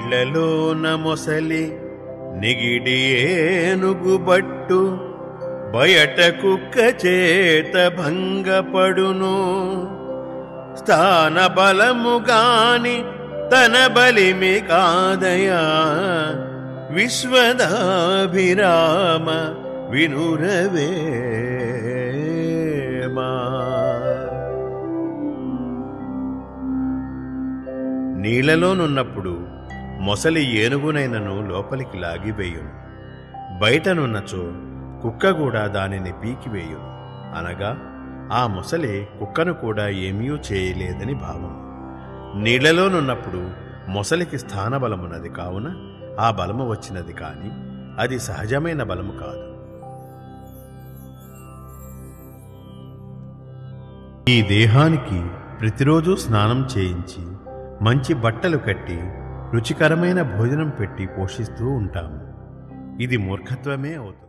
నీళ్లలోన మొసలి నిగిడి ఏనుగుబట్టు బయట కుక్క చేత భంగపడును. స్థాన బలముగాని తన బలిమి కాదయా విశ్వదాభిరామ వినురవేమా. నీళ్లలోనున్నప్పుడు మొసలి ఏనుగునైనను లోపలికి లాగివేయును, బయటనున్నచో కుక్క కూడా దానిని పీకివేయును. అనగా ఆ మొసలి కుక్కను కూడా ఏమీ చేయలేదని భావం. నీళ్లలోనున్నప్పుడు మొసలికి స్థానబలమున్నది కావున ఆ బలము వచ్చినది కాని అది సహజమైన బలము కాదు. ఈ దేహానికి ప్రతిరోజు స్నానం చేయించి మంచి బట్టలు కట్టి రుచికరమైన భోజనం పెట్టి పోషిస్తూ ఉంటాము. ఇది మూర్ఖత్వమే అవుతుంది.